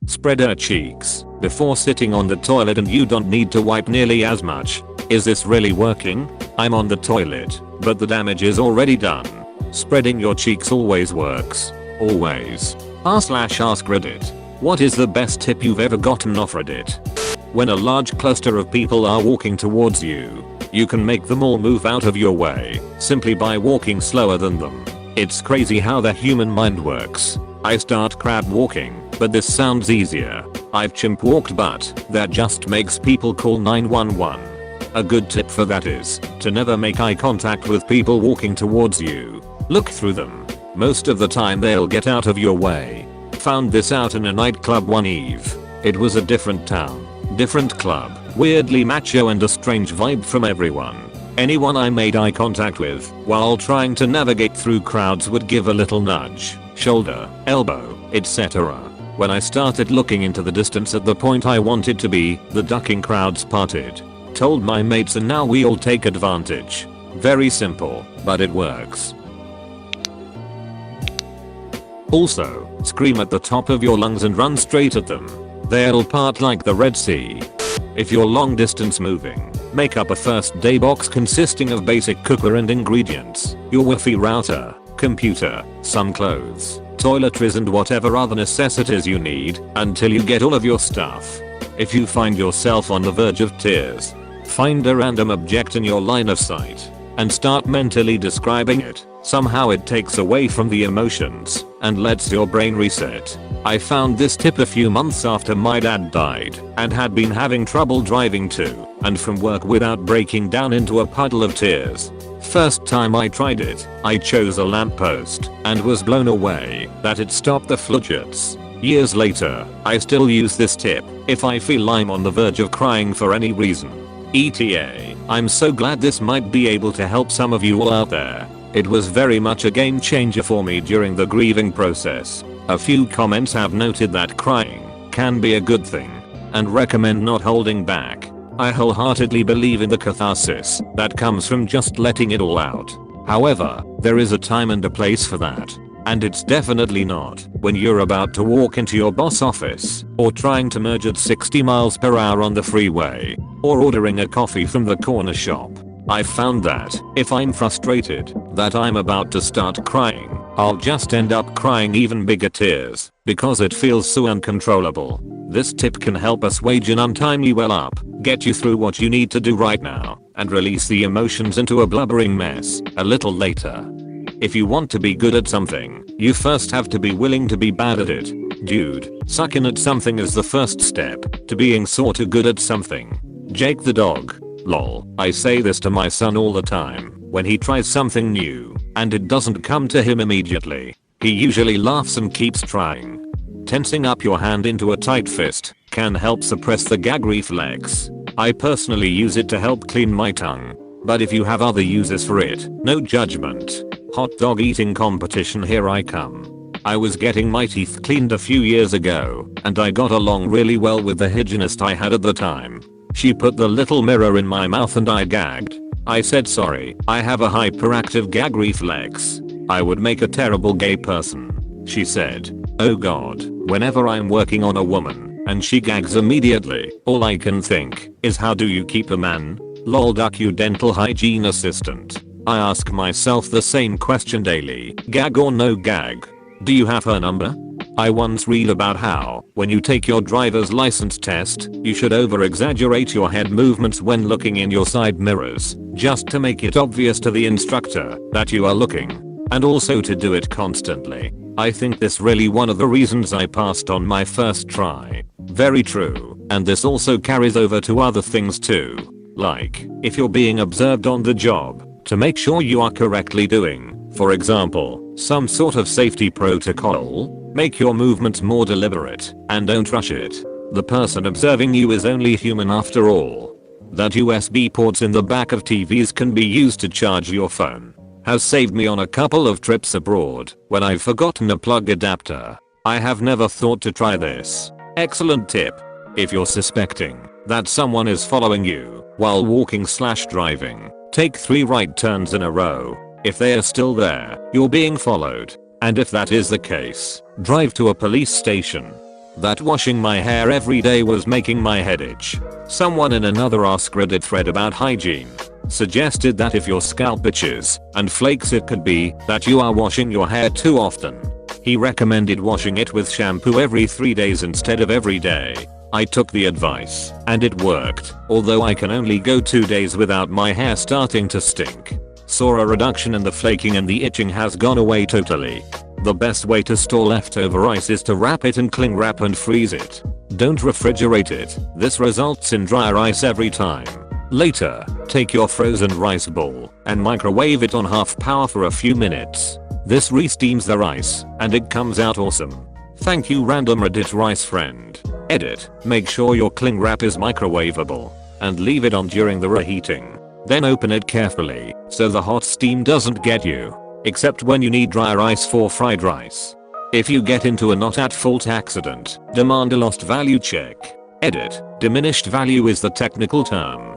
Spread her cheeks before sitting on the toilet and you don't need to wipe nearly as much. Is this really working? I'm on the toilet, but the damage is already done. Spreading your cheeks always works. Always. r/AskReddit. What is the best tip you've ever gotten off Reddit? When a large cluster of people are walking towards you, you can make them all move out of your way simply by walking slower than them. It's crazy how the human mind works. I start crab walking, but this sounds easier. I've chimp walked, but that just makes people call 911. A good tip for that is to never make eye contact with people walking towards you. Look through them. Most of the time they'll get out of your way. Found this out in a nightclub one eve. It was a different town, different club, weirdly macho and a strange vibe from everyone. Anyone I made eye contact with while trying to navigate through crowds would give a little nudge, shoulder, elbow, etc. When I started looking into the distance at the point I wanted to be, the ducking crowds parted. Told my mates and now we all take advantage. Very simple, but it works. Also, scream at the top of your lungs and run straight at them. They'll part like the Red Sea. If you're long distance moving, make up a first day box consisting of basic cooker and ingredients, your Wi-Fi router, computer, some clothes, toiletries and whatever other necessities you need until you get all of your stuff. If you find yourself on the verge of tears, find a random object in your line of sight and start mentally describing it. Somehow it takes away from the emotions and lets your brain reset. I found this tip a few months after my dad died and had been having trouble driving to and from work without breaking down into a puddle of tears. First time I tried it, I chose a lamppost and was blown away that it stopped the floodgates. Years later, I still use this tip if I feel I'm on the verge of crying for any reason. ETA, I'm so glad this might be able to help some of you all out there. It was very much a game changer for me during the grieving process. A few comments have noted that crying can be a good thing and recommend not holding back. I wholeheartedly believe in the catharsis that comes from just letting it all out. However, there is a time and a place for that. And it's definitely not when you're about to walk into your boss office or trying to merge at 60 miles per hour on the freeway or ordering a coffee from the corner shop. I've found that if I'm frustrated that I'm about to start crying, I'll just end up crying even bigger tears because it feels so uncontrollable. This tip can help assuage an untimely well up, get you through what you need to do right now, and release the emotions into a blubbering mess a little later. If you want to be good at something, you first have to be willing to be bad at it. Dude, sucking at something is the first step to being sorta good at something. Jake the dog. Lol. I say this to my son all the time when he tries something new and it doesn't come to him immediately. He usually laughs and keeps trying. Tensing up your hand into a tight fist can help suppress the gag reflex. I personally use it to help clean my tongue, but if you have other uses for it, no judgment. Hot dog eating competition, here I come. I was getting my teeth cleaned a few years ago and I got along really well with the hygienist I had at the time. She put the little mirror in my mouth and I gagged. I said sorry, I have a hyperactive gag reflex. I would make a terrible gay person. She said, oh god, whenever I'm working on a woman and she gags immediately, all I can think is how do you keep a man? Lol duck you dental hygiene assistant. I ask myself the same question daily, gag or no gag? Do you have her number? I once read about how, when you take your driver's license test, you should over-exaggerate your head movements when looking in your side mirrors, just to make it obvious to the instructor that you are looking, and also to do it constantly. I think this really one of the reasons I passed on my first try. Very true, and this also carries over to other things too. Like, if you're being observed on the job, to make sure you are correctly doing, for example, some sort of safety protocol, make your movements more deliberate and don't rush it. The person observing you is only human after all. That USB ports in the back of TVs can be used to charge your phone has saved me on a couple of trips abroad when I've forgotten a plug adapter. I have never thought to try this. Excellent tip. If you're suspecting that someone is following you while walking/driving, take 3 right turns in a row. If they are still there, you're being followed. And if that is the case, drive to a police station. that washing my hair every day was making my head itch. Someone in another AskReddit thread about hygiene suggested that if your scalp itches and flakes, it could be that you are washing your hair too often. He recommended washing it with shampoo every 3 days instead of every day. I took the advice and it worked, although I can only go 2 days without my hair starting to stink. Saw a reduction in the flaking and the itching has gone away totally. The best way to store leftover ice is to wrap it in cling wrap and freeze it. Don't refrigerate it. This results in drier ice every time. Later, take your frozen rice ball and microwave it on half power for a few minutes. This re-steams the rice and it comes out awesome. Thank you, random Reddit rice friend. Edit: make sure your cling wrap is microwavable and leave it on during the reheating. Then open it carefully so the hot steam doesn't get you. Except when you need drier ice for fried rice. If you get into a not at fault accident, demand a lost value check. Edit: diminished value is the technical term.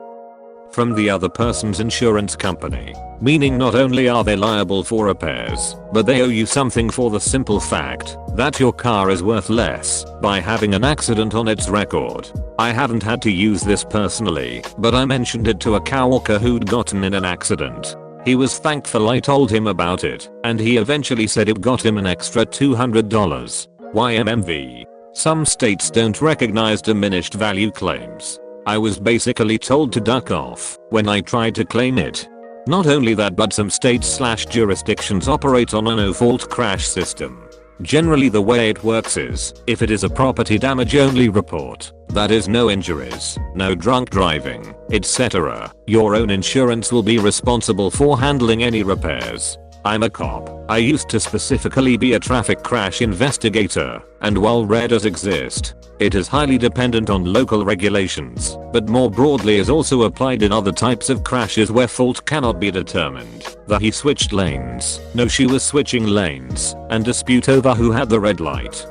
From the other person's insurance company, meaning not only are they liable for repairs, but they owe you something for the simple fact that your car is worth less by having an accident on its record. I haven't had to use this personally, but I mentioned it to a coworker who'd gotten in an accident. He was thankful I told him about it, and he eventually said it got him an extra $200. YMMV. Some states don't recognize diminished value claims. I was basically told to duck off when I tried to claim it. Not only that, but some states/jurisdictions operate on a no-fault crash system. Generally the way it works is, if it is a property damage only report, that is no injuries, no drunk driving, etc., your own insurance will be responsible for handling any repairs. I'm a cop. I used to specifically be a traffic crash investigator, and while rare does exist, it is highly dependent on local regulations, but more broadly is also applied in other types of crashes where fault cannot be determined. The he switched lanes, no she was switching lanes, and dispute over who had the red light.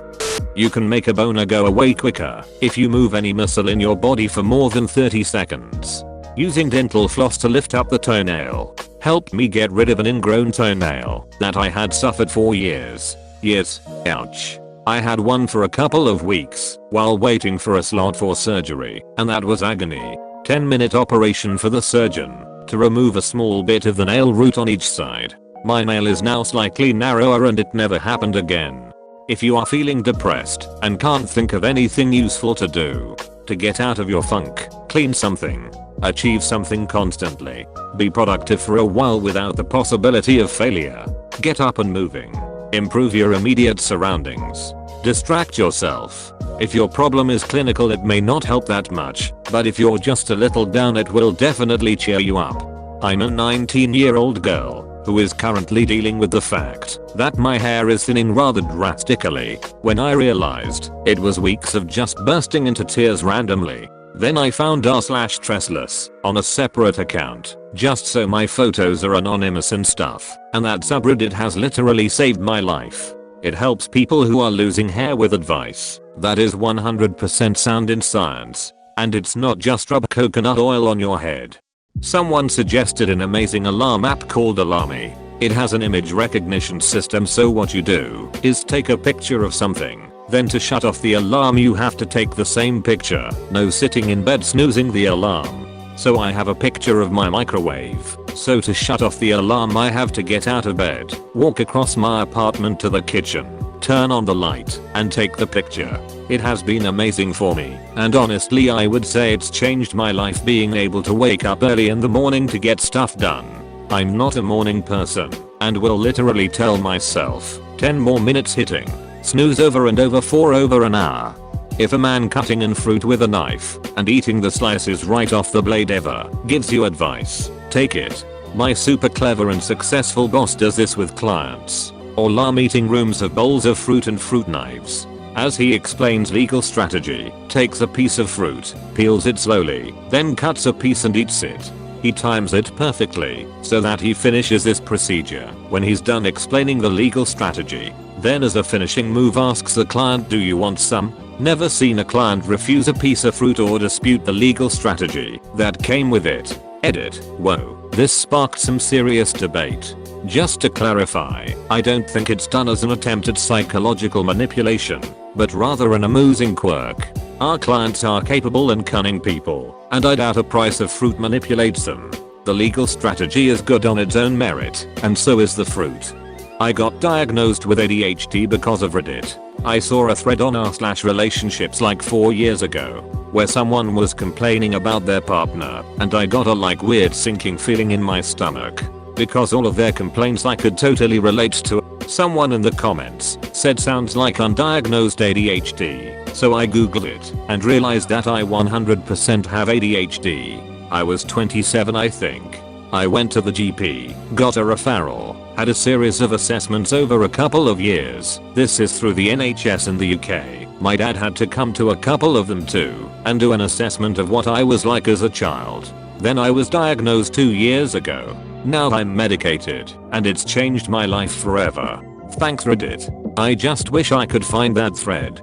You can make a boner go away quicker if you move any muscle in your body for more than 30 seconds. Using dental floss to lift up the toenail helped me get rid of an ingrown toenail that I had suffered for years. Ouch. I had one for a couple of weeks while waiting for a slot for surgery, and that was agony. 10-minute operation for the surgeon to remove a small bit of the nail root on each side. My nail is now slightly narrower and it never happened again. If you are feeling depressed and can't think of anything useful to do to get out of your funk, clean something. Achieve something constantly. Be productive for a while without the possibility of failure. Get up and moving. Improve your immediate surroundings. Distract yourself. If your problem is clinical, it may not help that much, but if you're just a little down, it will definitely cheer you up. I'm a 19-year-old girl who is currently dealing with the fact that my hair is thinning rather drastically. When I realized it was weeks of just bursting into tears randomly. Then I found r/Tressless on a separate account, just so my photos are anonymous and stuff, and that subreddit has literally saved my life. It helps people who are losing hair with advice that is 100% sound in science, and it's not just rub coconut oil on your head. Someone suggested an amazing alarm app called Alarmy. It has an image recognition system, so what you do is take a picture of something. Then to shut off the alarm you have to take the same picture. No sitting in bed snoozing the alarm. So I have a picture of my microwave. So to shut off the alarm I have to get out of bed, walk across my apartment to the kitchen, turn on the light, and take the picture. It has been amazing for me, and honestly I would say it's changed my life being able to wake up early in the morning to get stuff done. I'm not a morning person, and will literally tell myself, 10 more minutes hitting. Snooze over and over for over an hour. If a man cutting in fruit with a knife and eating the slices right off the blade ever gives you advice, take it. My super clever and successful boss does this with clients. All our meeting rooms have bowls of fruit and fruit knives. As he explains legal strategy, takes a piece of fruit, peels it slowly, then cuts a piece and eats it. He times it perfectly so that he finishes this procedure when he's done explaining the legal strategy. Then as a finishing move asks the client, do you want some? Never seen a client refuse a piece of fruit or dispute the legal strategy that came with it. Edit. Whoa. This sparked some serious debate. Just to clarify, I don't think it's done as an attempt at psychological manipulation, but rather an amusing quirk. Our clients are capable and cunning people, and I doubt a price of fruit manipulates them. The legal strategy is good on its own merit, and so is the fruit. I got diagnosed with ADHD because of Reddit. I saw a thread on r/relationships like 4 years ago, where someone was complaining about their partner, and I got a weird sinking feeling in my stomach. Because all of their complaints I could totally relate to. Someone in the comments said sounds like undiagnosed ADHD, so I googled it and realized that I 100% have ADHD. I was 27 I think. I went to the GP, got a referral, had a series of assessments over a couple of years. This is through the NHS in the UK. My dad had to come to a couple of them too and do an assessment of what I was like as a child. Then I was diagnosed 2 years ago. Now I'm medicated, and it's changed my life forever. Thanks Reddit. I just wish I could find that thread.